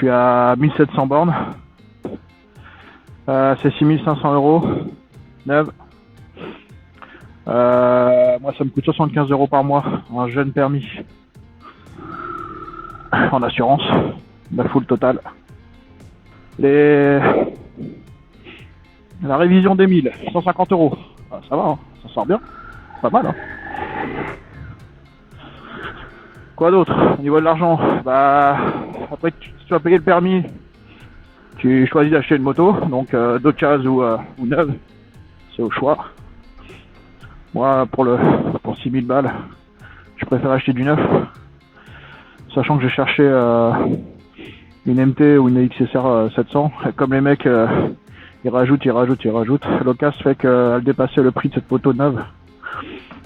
suis à 1700 bornes. C'est 6500 € neuve. Moi ça me coûte 75 € par mois, un jeune permis en assurance, la full totale. La révision des 1000, 150 €. Ah, ça va, hein, ça sort bien, pas mal. Hein. Quoi d'autre au niveau de l'argent? Bah après si tu vas payer le permis, tu choisis d'acheter une moto, donc d'occasion ou neuve, c'est au choix. Moi pour 6000 balles, je préfère acheter du neuf, sachant que j'ai cherché une MT ou une XSR 700, et comme les mecs ils rajoutent, l'occasion fait qu'elle dépassait le prix de cette moto neuve,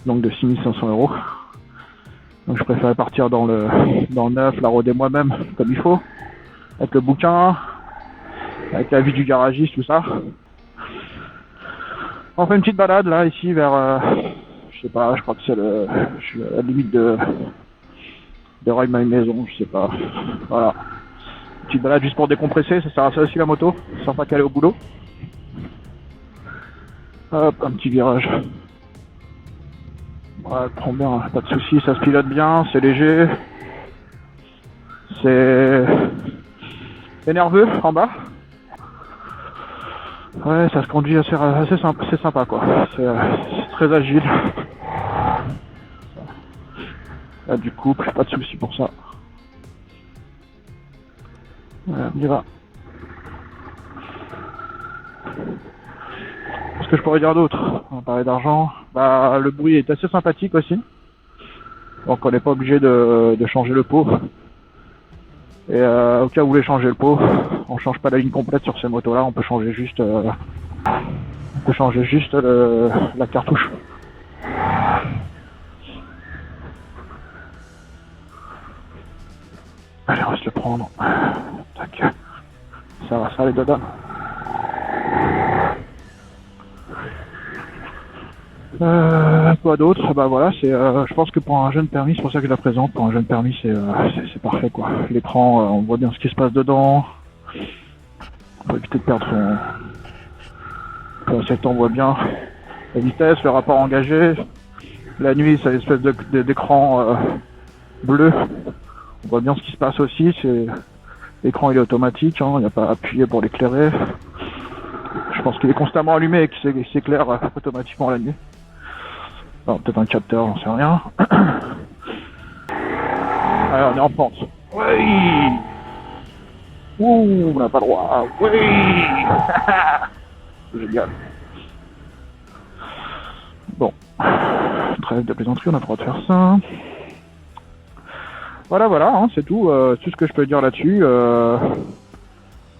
donc de 6500 €. Donc je préférais partir dans le neuf, la roder moi-même comme il faut, avec le bouquin, avec l'avis du garagiste, tout ça. On fait une petite balade là ici vers, je sais pas, je crois que c'est la limite de Roy My Maison, je sais pas. Voilà. Une petite balade juste pour décompresser, ça sert à ça aussi la moto, sans pas qu'aller au boulot. Hop, un petit virage. Ouais, prend bien, pas de soucis, ça se pilote bien, c'est léger. C'est nerveux en bas. Ouais, ça se conduit assez sympa, c'est sympa quoi. C'est très agile. Là, du couple, pas de soucis pour ça. Voilà, on y va. Qu'est-ce que je pourrais dire d'autre? On va parler d'argent. Bah, le bruit est assez sympathique aussi. Donc on n'est pas obligé de changer le pot. Et au cas où vous voulez changer le pot, on change pas la ligne complète sur ces motos là, on peut changer juste la cartouche. Allez, on va se le prendre. Tac. Ça va, ça les dodos. Quoi d'autre? Bah voilà, je pense que pour un jeune permis, c'est pour ça que je la présente. Pour un jeune permis, c'est parfait quoi. L'écran, on voit bien ce qui se passe dedans. On peut éviter de perdre son. Cette on voit bien la vitesse, le rapport engagé. La nuit, c'est une espèce d'écran bleu. On voit bien ce qui se passe aussi. L'écran il est automatique, hein, il n'y a pas à appuyer pour l'éclairer. Je pense qu'il est constamment allumé et qu'il s'éclaire automatiquement la nuit. Alors, peut-être un capteur, j'en sais rien. Allez, on est en pente. Oui. Ouh, on n'a pas le droit. Oui. Génial. Bon. Trêve de plaisanterie, on a le droit de faire ça. Voilà, hein, c'est tout. Tout ce que je peux dire là-dessus.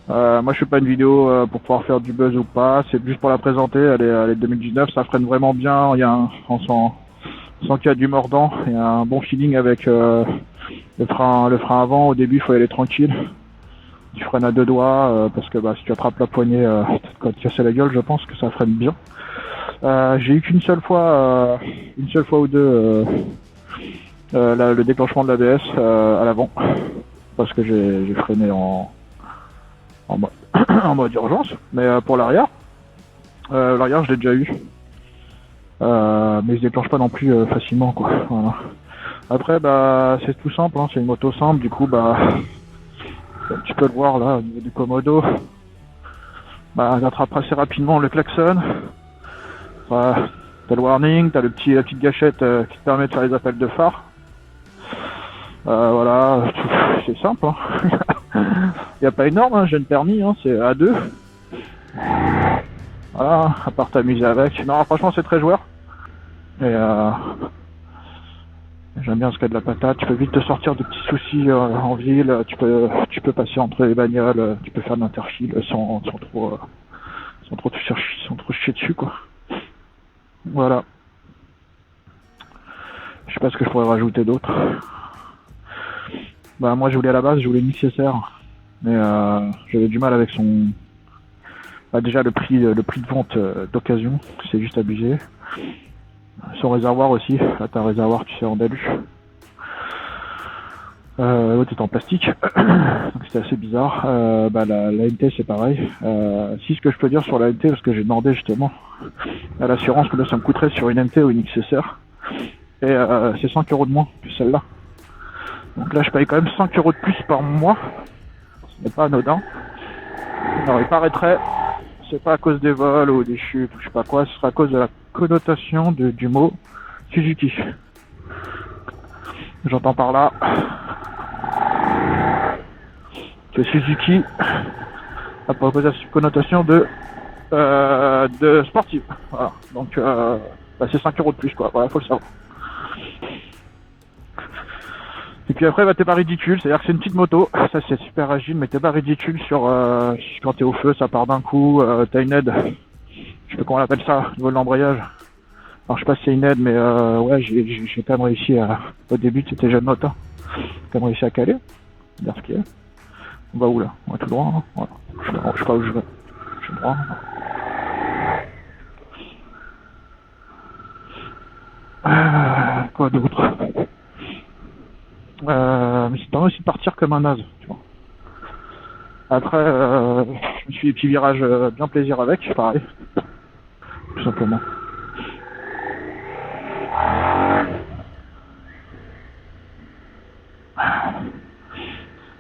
Moi je fais pas une vidéo pour pouvoir faire du buzz ou pas, c'est juste pour la présenter, elle est 2019, ça freine vraiment bien, on sent qu'il y a du mordant, il y a un bon feeling avec le frein avant, au début il faut y aller tranquille, tu freines à deux doigts, parce que si tu attrapes la poignée, tu vas te casser la gueule, je pense que ça freine bien. J'ai eu qu'une seule fois ou deux le déclenchement de l'ABS à l'avant, parce que j'ai freiné en mode urgence, mais pour l'arrière je l'ai déjà eu, mais il se déclenche pas non plus facilement quoi. Voilà. Après c'est tout simple, hein, c'est une moto simple, du coup tu peux le voir là au niveau du commodo, t'attrapes assez rapidement le klaxon, t'as le warning, t'as la petite gâchette qui te permet de faire les appels de phare. Voilà, c'est simple, hein. Il n'y a pas énorme, hein, j'ai le permis, hein, c'est A2. Voilà, à part t'amuser avec. Non, franchement, c'est très joueur. Et j'aime bien ce qu'il y a de la patate. Tu peux vite te sortir de petits soucis en ville. Tu peux passer entre les bagnoles. Tu peux faire de l'interfile sans trop chier dessus, quoi. Voilà. Je sais pas ce que je pourrais rajouter d'autre. Moi, je voulais à la base, une XSR. Mais j'avais du mal avec son. Déjà le prix de vente d'occasion, c'est juste abusé. Son réservoir aussi, là t'as un réservoir tu sais en Dalu. L'autre est en plastique, donc c'était assez bizarre. La NT c'est pareil. Si ce que je peux dire sur la NT, parce que j'ai demandé justement à l'assurance que là ça me coûterait sur une MT ou une XSR, et c'est 5 € de moins que celle-là. Donc là je paye quand même 5 € de plus par mois, ce n'est pas anodin. Alors il paraîtrait, c'est pas à cause des vols ou des chutes ou je sais pas quoi, ce sera à cause de la connotation du mot Suzuki. J'entends par là que Suzuki a proposé la connotation de sportive. Voilà. Donc c'est 5 € de plus quoi, voilà, faut le savoir. Et puis après t'es pas ridicule, c'est-à-dire que c'est une petite moto, ça c'est super agile, mais t'es pas ridicule sur quand t'es au feu, ça part d'un coup, t'as une aide, je sais pas comment on appelle ça, au niveau de l'embrayage. Alors je sais pas si c'est une aide, mais ouais j'ai quand même réussi au début c'était jeune moto, j'ai quand même réussi à caler, dire ce qu'il y a. On va où là? On va tout droit, hein, voilà. Je sais pas où je vais. Je suis droit. Quoi d'autre? Mais c'est pas mal aussi de partir comme un naze, tu vois. Après, je me suis des petits virages bien plaisir avec, pareil. Tout simplement.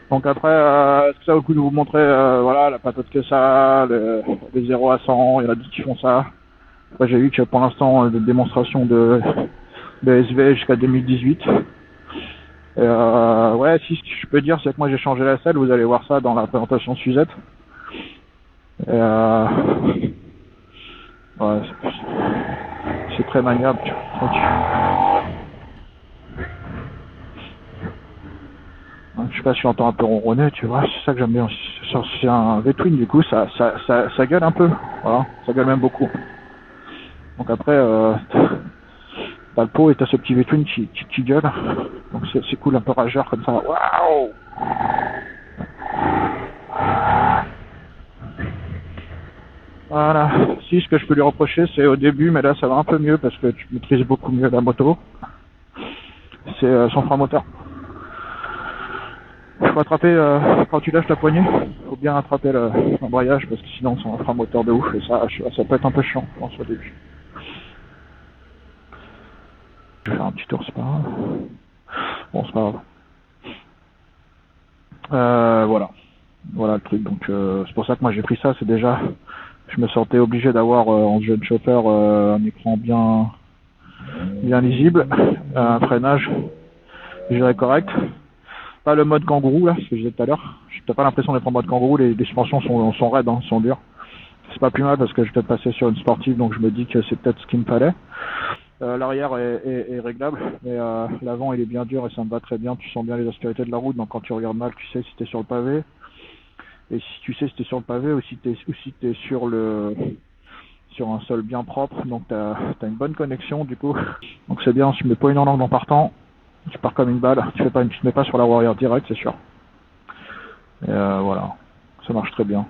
Donc après, est-ce que ça vaut le coup de vous montrer voilà, la patate que ça, les 0 à 100, il y en a d'autres qui font ça. Après, j'ai vu que pour l'instant, des démonstrations de SV jusqu'à 2018. Et ouais, si ce que je peux dire, c'est que moi j'ai changé la selle, vous allez voir ça dans la présentation de Suzette. Et ouais, c'est très maniable, tu vois. Je sais pas si j'entends un peu ronronner, tu vois, c'est ça que j'aime bien. C'est un V-Twin, du coup, ça gueule un peu, voilà, ça gueule même beaucoup. Donc après, t'as le pot et t'as ce petit V-Twin qui gueule, donc c'est cool, un peu rageur comme ça, waouh! Voilà, si ce que je peux lui reprocher, c'est au début, mais là ça va un peu mieux parce que tu maîtrises beaucoup mieux la moto, c'est son frein moteur. Il faut attraper, quand tu lâches la poignée, il faut bien attraper l'embrayage parce que sinon c'est un frein moteur de ouf et ça peut être un peu chiant, je pense, au début. Je vais faire un petit tour, c'est pas grave. Bon, c'est pas grave. Voilà le truc, donc c'est pour ça que moi j'ai pris ça, c'est déjà, je me sentais obligé d'avoir en jeune chauffeur un écran bien lisible, un freinage, je dirais correct. Pas le mode kangourou là, ce que je disais tout à l'heure. J'ai pas l'impression d'être en mode kangourou, les suspensions sont raides, hein, sont dures. C'est pas plus mal parce que je vais peut-être passer sur une sportive, donc je me dis que c'est peut-être ce qu'il me fallait. L'arrière est réglable, mais l'avant il est bien dur et ça me va très bien. Tu sens bien les aspérités de la route, donc quand tu regardes mal, tu sais si t'es sur le pavé. Et si tu sais si t'es sur le pavé ou si t'es sur un sol bien propre, donc t'as une bonne connexion du coup. Donc c'est bien, tu mets pas une en langue en partant. Tu pars comme une balle, tu te mets pas sur la roue arrière direct, c'est sûr. Et voilà, ça marche très bien.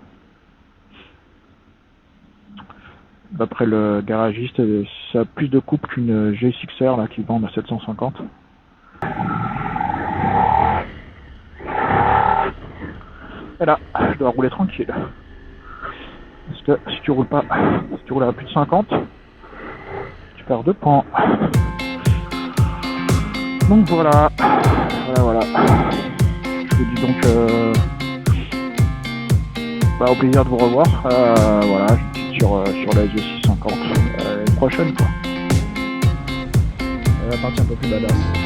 D'après le garagiste, ça a plus de coupe qu'une G6R là qui vend à 750. Et là, je dois rouler tranquille. Parce que si tu roules à plus de 50, tu perds 2 points. Donc voilà. Je vous dis donc au plaisir de vous revoir. Voilà, je suis sur la G650 prochaine quoi. Elle va partir un peu plus badass.